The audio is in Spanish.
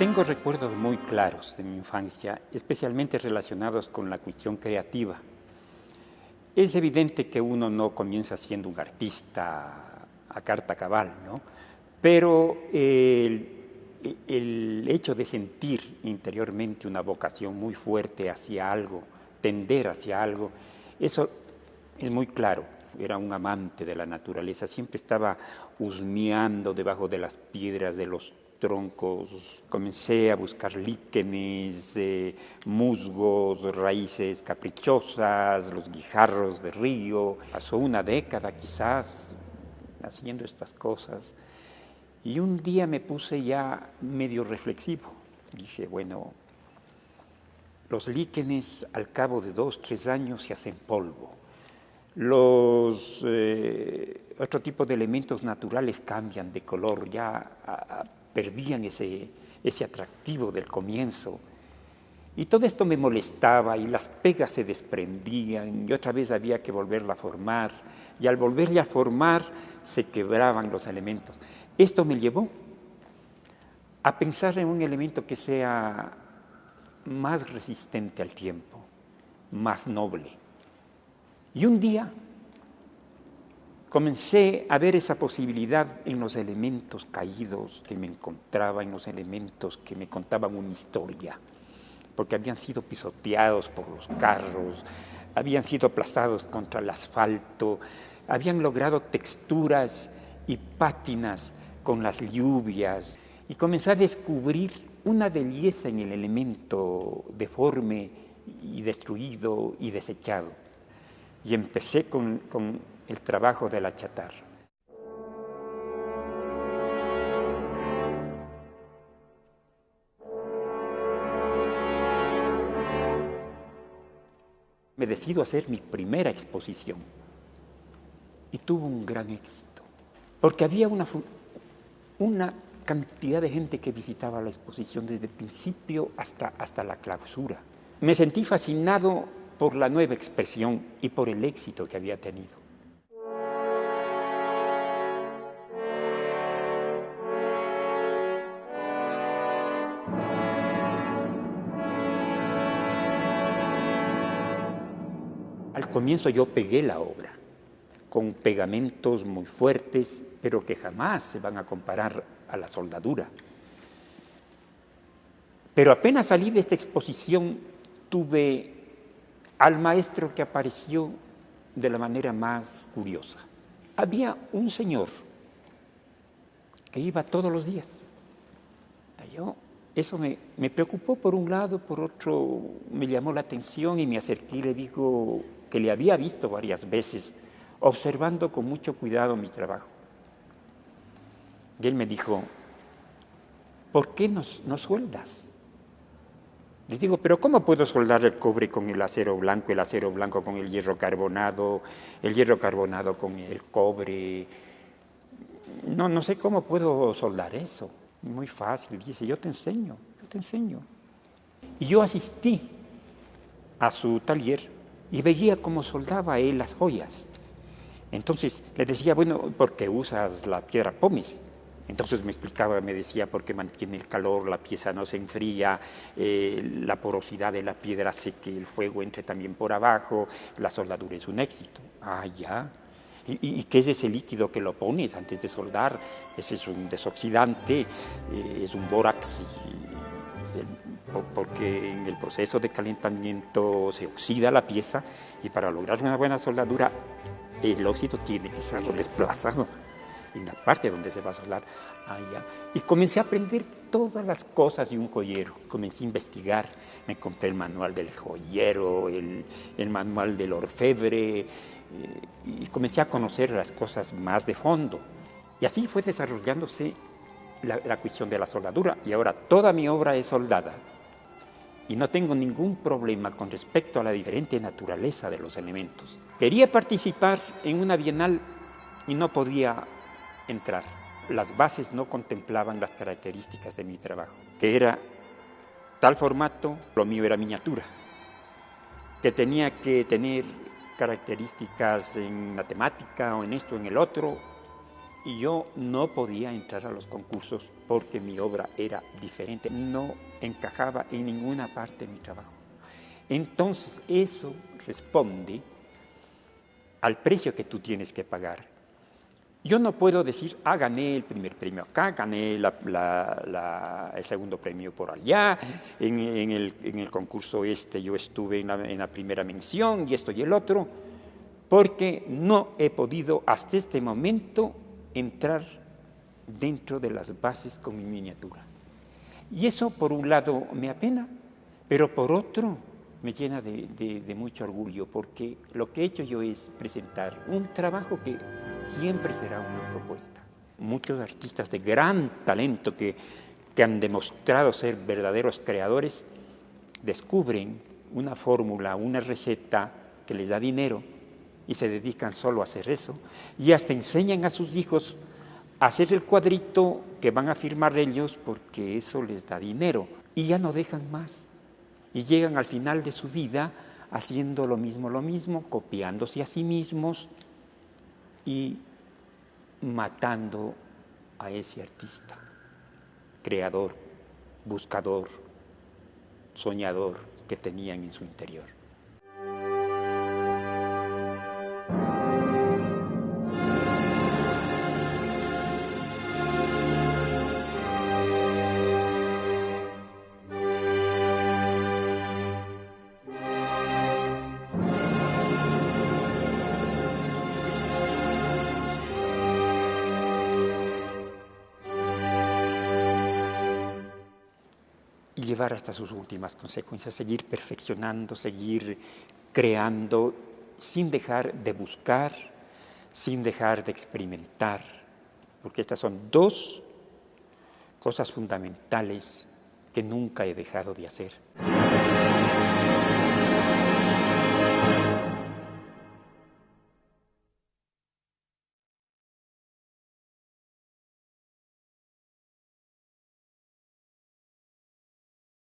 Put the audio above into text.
Tengo recuerdos muy claros de mi infancia, especialmente relacionados con la cuestión creativa. Es evidente que uno no comienza siendo un artista a carta cabal, ¿no? Pero el hecho de sentir interiormente una vocación muy fuerte hacia algo, tender hacia algo, eso es muy claro. Era un amante de la naturaleza, siempre estaba husmeando debajo de las piedras, de los troncos. Comencé a buscar líquenes, musgos, raíces caprichosas, los guijarros de río. Pasó una década quizás haciendo estas cosas y un día me puse ya medio reflexivo. Dije, bueno, los líquenes al cabo de 2, 3 años se hacen polvo. Los otro tipo de elementos naturales cambian de color, ya perdían ese atractivo del comienzo. Y todo esto me molestaba y las pegas se desprendían y otra vez había que volverla a formar. Y al volverla a formar se quebraban los elementos. Esto me llevó a pensar en un elemento que sea más resistente al tiempo, más noble. Y un día comencé a ver esa posibilidad en los elementos caídos que me encontraba, en los elementos que me contaban una historia, porque habían sido pisoteados por los carros, habían sido aplastados contra el asfalto, habían logrado texturas y pátinas con las lluvias, y comencé a descubrir una belleza en el elemento deforme y destruido y desechado. Y empecé con el trabajo de la chatarra. Me decido a hacer mi primera exposición y tuvo un gran éxito, porque había una cantidad de gente que visitaba la exposición desde el principio hasta la clausura. Me sentí fascinado por la nueva expresión y por el éxito que había tenido. Al comienzo yo pegué la obra con pegamentos muy fuertes, pero que jamás se van a comparar a la soldadura. Pero apenas salí de esta exposición, tuve al maestro que apareció de la manera más curiosa. Había un señor que iba todos los días. Eso me preocupó por un lado, por otro me llamó la atención y me acerqué y le digo que le había visto varias veces, observando con mucho cuidado mi trabajo. Y él me dijo, ¿por qué no sueldas? Les digo, pero ¿cómo puedo soldar el cobre con el acero blanco con el hierro carbonado con el cobre? No sé cómo puedo soldar eso. Muy fácil, dice, yo te enseño. Y yo asistí a su taller y veía cómo soldaba él las joyas. Entonces le decía, bueno, ¿por qué usas la piedra pómez? Entonces me explicaba, me decía, porque mantiene el calor, la pieza no se enfría, la porosidad de la piedra hace que el fuego entre también por abajo, la soldadura es un éxito. Ah, ya. ¿Y qué es ese líquido que lo pones antes de soldar? Ese es un desoxidante, es un bórax, porque en el proceso de calentamiento se oxida la pieza y para lograr una buena soldadura el óxido tiene que ser desplazado en la parte donde se va a soldar. Allá. Y comencé a aprender todas las cosas de un joyero. Comencé a investigar, me compré el manual del joyero, el manual del orfebre, y comencé a conocer las cosas más de fondo. Y así fue desarrollándose la cuestión de la soldadura. Y ahora toda mi obra es soldada. Y no tengo ningún problema con respecto a la diferente naturaleza de los elementos. Quería participar en una bienal y no podía entrar. Las bases no contemplaban las características de mi trabajo, que era tal formato, lo mío era miniatura, que tenía que tener características en matemática o en esto o en el otro, Y yo no podía entrar a los concursos porque mi obra era diferente, no encajaba en ninguna parte de mi trabajo. Entonces eso responde al precio que tú tienes que pagar. Yo no puedo decir, gané el primer premio acá, gané el segundo premio por allá, en el concurso yo estuve en la primera mención y esto y el otro, porque no he podido hasta este momento entrar dentro de las bases con mi miniatura. Y eso por un lado me apena, pero por otro me llena de mucho orgullo, porque lo que he hecho yo es presentar un trabajo que siempre será una propuesta. Muchos artistas de gran talento que han demostrado ser verdaderos creadores, descubren una fórmula, una receta que les da dinero y se dedican solo a hacer eso, y hasta enseñan a sus hijos a hacer el cuadrito que van a firmar ellos porque eso les da dinero, y ya no dejan más. Y llegan al final de su vida haciendo lo mismo, copiándose a sí mismos y matando a ese artista, creador, buscador, soñador que tenían en su interior. Y llevar hasta sus últimas consecuencias, seguir perfeccionando, seguir creando, sin dejar de buscar, sin dejar de experimentar, porque estas son dos cosas fundamentales que nunca he dejado de hacer.